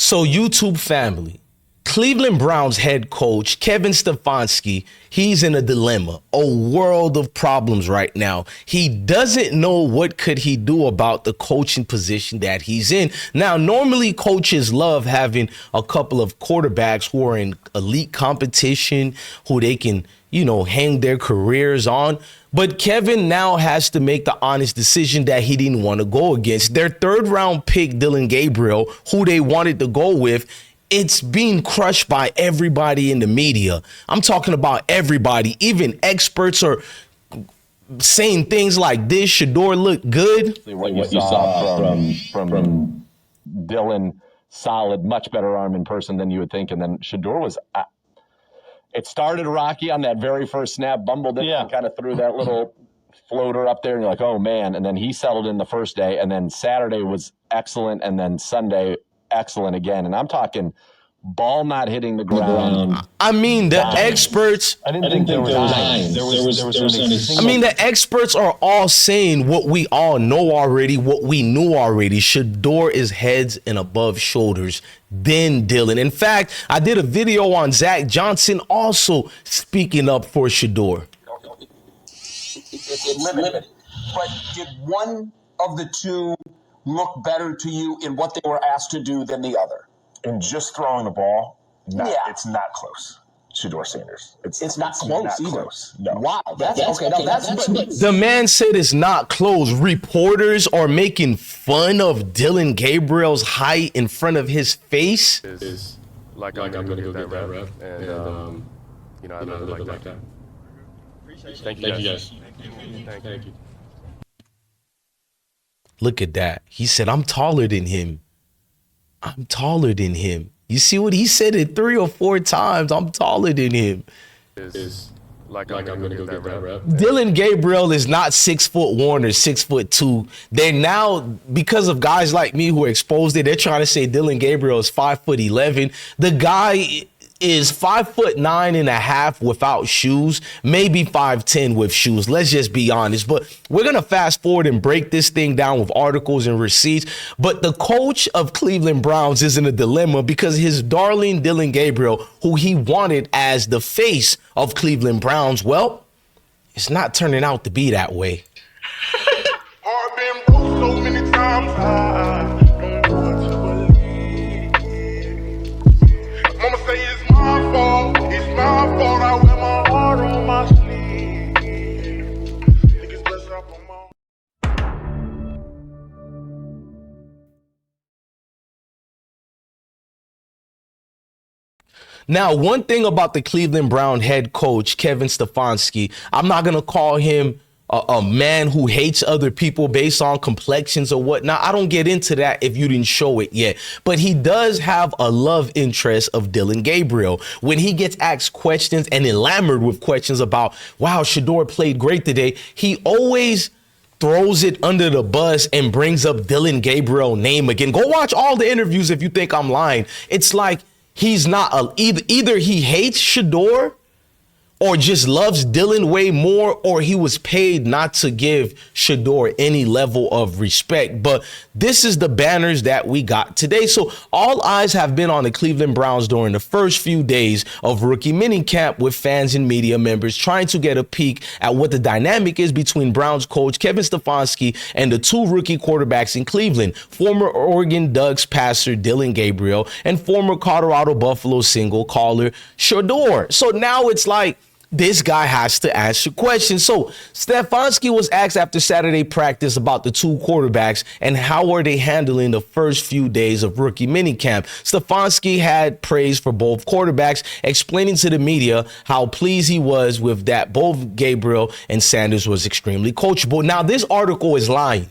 So YouTube family, Cleveland Browns head coach Kevin Stefanski, he's in a dilemma, a world of problems right now. He doesn't know what could he do about the coaching position that he's in. Now, normally coaches love having a couple of quarterbacks who are in elite competition, who they can, hang their careers on. But Kevin now has to make the honest decision that he didn't want to go against. Their third round pick, Dillon Gabriel, who they wanted to go with, it's being crushed by everybody in the media. I'm talking about everybody. Even experts are saying things like this. Shedeur looked good. What you saw from Dillon, solid, much better arm in person than you would think. And then Shedeur was, it started rocky on that very first snap, bumbled it, and kind of threw that little floater up there. And you're like, oh, man. And then he settled in the first day. And then Saturday was excellent. And then Sunday, excellent again. And I'm talking ball not hitting the ground. I mean, the experts. I didn't think there was lines. The experts are all saying what we all know already, what we knew already. Shedeur is heads and above shoulders than Dillon. In fact, I did a video on Zach Johnson also speaking up for Shedeur. It's limited. But did one of the two look better to you in what they were asked to do than the other? In just throwing the ball, it's not close. Shedeur Sanders. It's not close not either. Close. No. Wow. That's the man said it's not close. Reporters are making fun of Dillon Gabriel's height in front of his face. Is like I'm going to get that rep. And, I really like that. Thank you guys. Thank you. Look at that. He said, I'm taller than him. I'm taller than him. You see what he said it 3 or 4 times? I'm taller than him. Is like I'm going to go get that rep. Dillon Gabriel is not 6'1" or 6'2". They're now, because of guys like me who exposed it, they're trying to say Dillon Gabriel is 5'11". The guy is 5'9.5" without shoes, maybe 5'10" with shoes. Let's just be honest. But we're going to fast forward and break this thing down with articles and receipts. But the coach of Cleveland Browns is in a dilemma because his darling Dillon Gabriel, who he wanted as the face of Cleveland Browns, well, it's not turning out to be that way. I've been broke so many times, I don't know what to believe. Mama say it's my fault, I wear my heart on my sleeve. Niggas bless up on my... Now, one thing about the Cleveland Brown head coach, Kevin Stefanski, I'm not going to call him a man who hates other people based on complexions or whatnot. I don't get into that if you didn't show it yet. But he does have a love interest of Dillon Gabriel. When he gets asked questions and enamored with questions about, wow, Shedeur played great today, he always throws it under the bus and brings up Dillon Gabriel's name again. Go watch all the interviews if you think I'm lying. It's like he's not either he hates Shedeur or just loves Dillon way more, or he was paid not to give Shedeur any level of respect. But this is the banners that we got today. So all eyes have been on the Cleveland Browns during the first few days of rookie minicamp, with fans and media members trying to get a peek at what the dynamic is between Browns coach Kevin Stefanski and the 2 rookie quarterbacks in Cleveland, former Oregon Ducks passer Dillon Gabriel and former Colorado Buffalo single caller Shedeur. So now it's like, this guy has to answer questions. So Stefanski was asked after Saturday practice about the 2 quarterbacks and how are they handling the first few days of rookie minicamp. Stefanski had praise for both quarterbacks, explaining to the media how pleased he was with that both Gabriel and Sanders was extremely coachable. Now, this article is lying.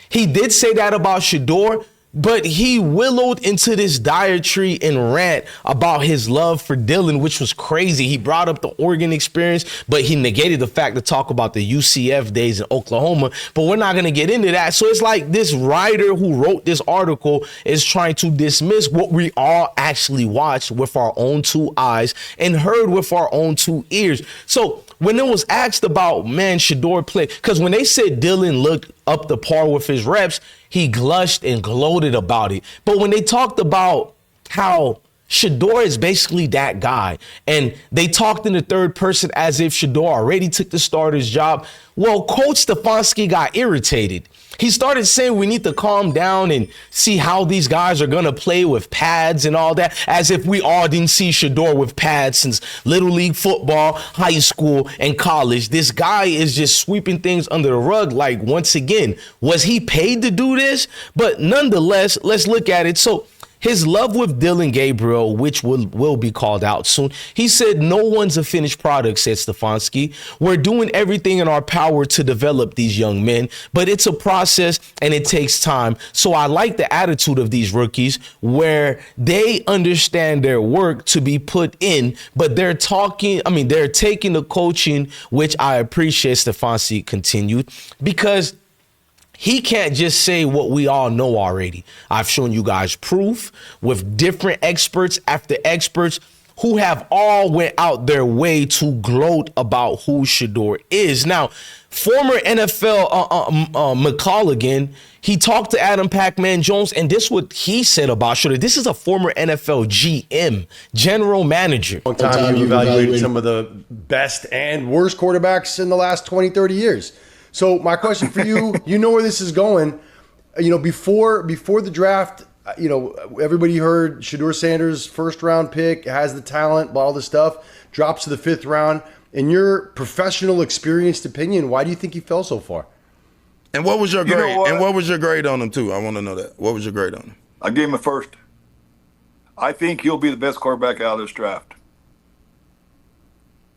He did say that about Shedeur, but he willowed into this diatribe and rant about his love for Dillon, which was crazy. He brought up the Oregon experience, but he negated the fact to talk about the UCF days in Oklahoma. But we're not going to get into that. So it's like this writer who wrote this article is trying to dismiss what we all actually watched with our own 2 eyes and heard with our own 2 ears. So when it was asked about, man, Shedeur play, because when they said Dillon looked up to par with his reps, he glushed and gloated about it. But when they talked about how Shedeur is basically that guy, and they talked in the third person as if Shedeur already took the starter's job, well, Coach Stefanski got irritated. He started saying we need to calm down and see how these guys are going to play with pads and all that, as if we all didn't see Shedeur with pads since Little League football, high school, and college. This guy is just sweeping things under the rug. Like, once again, was he paid to do this? But nonetheless, let's look at it. So his love with Dillon Gabriel, which will be called out soon. He said, no one's a finished product, said Stefanski. We're doing everything in our power to develop these young men, but it's a process and it takes time. So I like the attitude of these rookies where they understand their work to be put in, but they're taking the coaching, which I appreciate, Stefanski continued, because he can't just say what we all know already. I've shown you guys proof with different experts after experts who have all went out their way to gloat about who Shedeur is. Now, former NFL McColligan, he talked to Adam Pac-Man Jones, and this is what he said about Shedeur. This is a former NFL GM, general manager. Long time you evaluated some of the best and worst quarterbacks in the last 20, 30 years. So my question for you, you know where this is going. You know, before the draft, you know, everybody heard Shedeur Sanders, first round pick, has the talent, all this stuff, drops to the 5th round. In your professional, experienced opinion, why do you think he fell so far? And what was your grade? And what was your grade on him too? I want to know that. What was your grade on him? I gave him a first. I think he'll be the best quarterback out of this draft.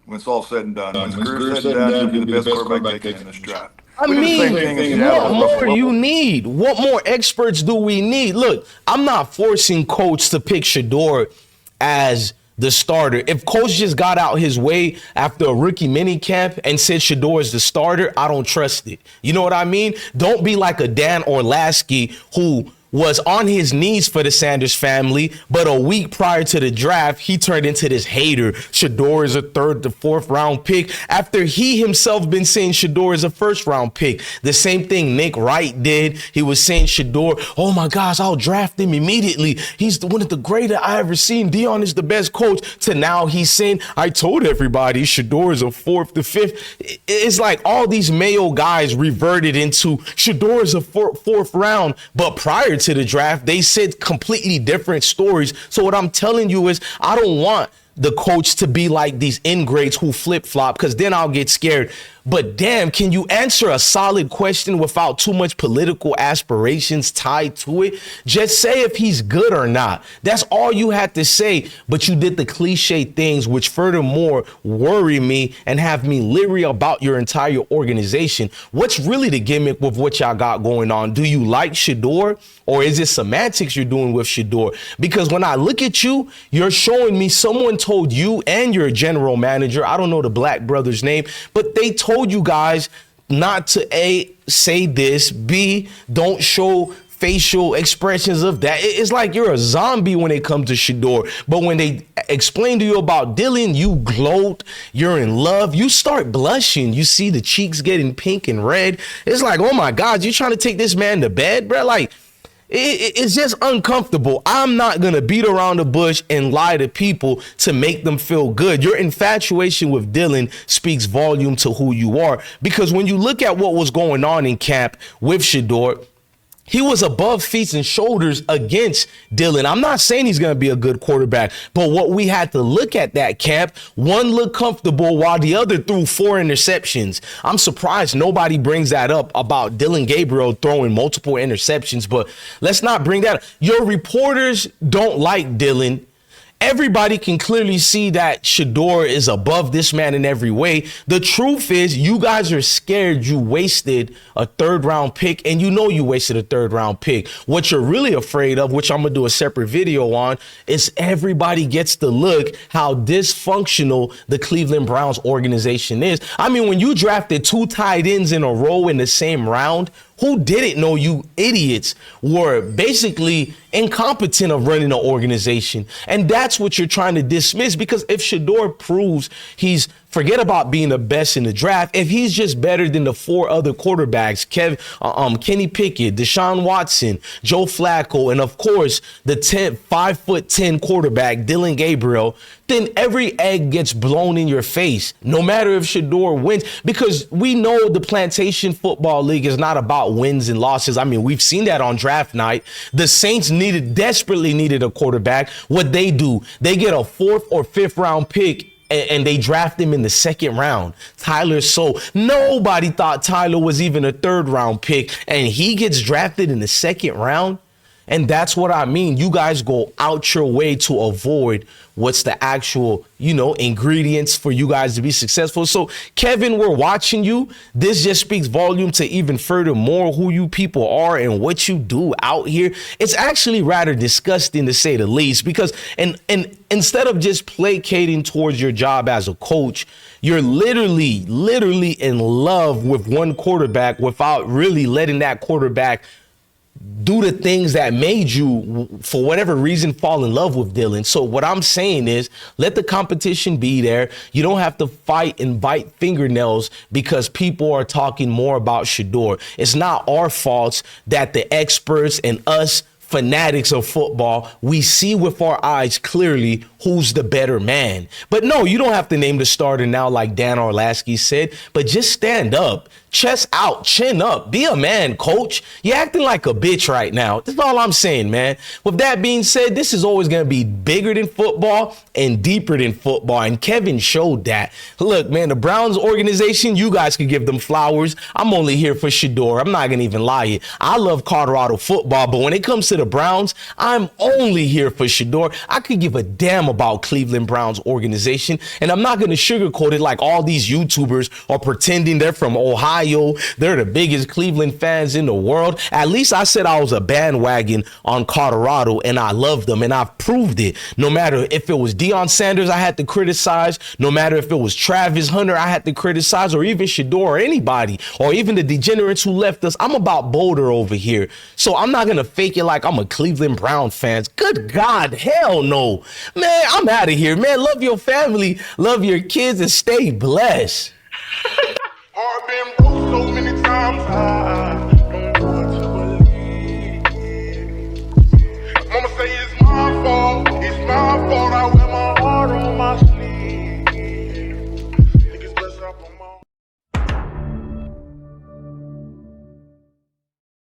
When it's all said and done. When it's career said and done, he'll be the best quarterback taken in this draft. I mean, what more you need? What more experts do we need? Look, I'm not forcing Coach to pick Shedeur as the starter. If Coach just got out his way after a rookie mini camp and said Shedeur is the starter, I don't trust it. You know what I mean? Don't be like a Dan Orlovsky who was on his knees for the Sanders family, but a week prior to the draft, he turned into this hater. Shedeur is a 3rd to 4th round pick after he himself been saying Shedeur is a 1st round pick. The same thing Nick Wright did. He was saying Shedeur, oh my gosh, I'll draft him immediately. He's one of the greatest I ever seen. Dillon is the best coach. To now he's saying, I told everybody Shedeur is a 4th to 5th. It's like all these Mayo guys reverted into Shedeur is a 4th round, but prior to the draft, they said completely different stories. So what I'm telling you is I don't want the coach to be like these ingrates who flip-flop, because then I'll get scared. But damn, can you answer a solid question without too much political aspirations tied to it? Just say if he's good or not. That's all you had to say. But you did the cliche things, which furthermore worry me and have me leery about your entire organization. What's really the gimmick with what y'all got going on? Do you like Shedeur, or is it semantics you're doing with Shedeur? Because when I look at you, you're showing me someone told you and your general manager, I don't know the black brother's name, but they told you guys not to A, say this, B, don't show facial expressions of that. It's like you're a zombie when it comes to Shedeur. But when they explain to you about Dillon, you gloat, you're in love, you start blushing. You see the cheeks getting pink and red. It's like, oh my God, you're trying to take this man to bed, bro? Like, it's just uncomfortable. I'm not going to beat around the bush and lie to people to make them feel good. Your infatuation with Dillon speaks volume to who you are, because when you look at what was going on in camp with Shedeur, he was above feet and shoulders against Dillon. I'm not saying he's going to be a good quarterback, but what we had to look at that camp, one looked comfortable while the other threw 4 interceptions. I'm surprised nobody brings that up about Dillon Gabriel throwing multiple interceptions, but let's not bring that up. Your reporters don't like Dillon. Everybody can clearly see that Shedeur is above this man in every way. The truth is, you guys are scared you wasted a 3rd round pick, and you know you wasted a 3rd round pick. What you're really afraid of, which I'm going to do a separate video on, is everybody gets to look how dysfunctional the Cleveland Browns organization is. I mean, when you drafted 2 tight ends in a row in the same round, who didn't know you idiots were basically incompetent of running an organization? And that's what you're trying to dismiss, because if Shedeur proves he's Forget about being the best in the draft. If he's just better than the 4 other quarterbacks, Kenny Pickett, Deshaun Watson, Joe Flacco, and of course the 5'10" quarterback Dillon Gabriel, then every egg gets blown in your face, no matter if Shedeur wins, because we know the Plantation Football League is not about wins and losses. I mean, we've seen that on draft night. The Saints desperately needed a quarterback. What they do, they get a 4th or 5th round pick and they draft him in the 2nd round. Tyler So. Nobody thought Tyler was even a 3rd round pick, and he gets drafted in the 2nd round. And that's what I mean. You guys go out your way to avoid what's the actual, ingredients for you guys to be successful. So, Kevin, we're watching you. This just speaks volume to even furthermore who you people are and what you do out here. It's actually rather disgusting, to say the least, because and instead of just placating towards your job as a coach, you're literally in love with one quarterback without really letting that quarterback do the things that made you, for whatever reason, fall in love with Dillon. So what I'm saying is, let the competition be there. You don't have to fight and bite fingernails because people are talking more about Shedeur. It's not our faults that the experts and us fanatics of football, we see with our eyes clearly who's the better man. But no, you don't have to name the starter now like Dan Orlasky said, but just stand up, chest out, chin up, be a man, coach. You're acting like a bitch right now. That's all I'm saying, man. With that being said, this is always going to be bigger than football and deeper than football, and Kevin showed that. Look, man, the Browns organization, you guys could give them flowers. I'm only here for Shedeur. I'm not going to even lie. I love Colorado football, but when it comes to the Browns, I'm only here for Shedeur. I could give a damn about Cleveland Browns organization, and I'm not going to sugarcoat it like all these YouTubers are pretending they're from Ohio. They're the biggest Cleveland fans in the world. At least I said I was a bandwagon on Colorado, and I loved them, and I've proved it. No matter if it was Deion Sanders I had to criticize, no matter if it was Travis Hunter I had to criticize, or even Shedeur or anybody, or even the degenerates who left us, I'm about Boulder over here. So I'm not going to fake it like I'm a Cleveland Brown fan. Good God, hell no. Man, I'm out of here, man. Love your family, love your kids, and stay blessed.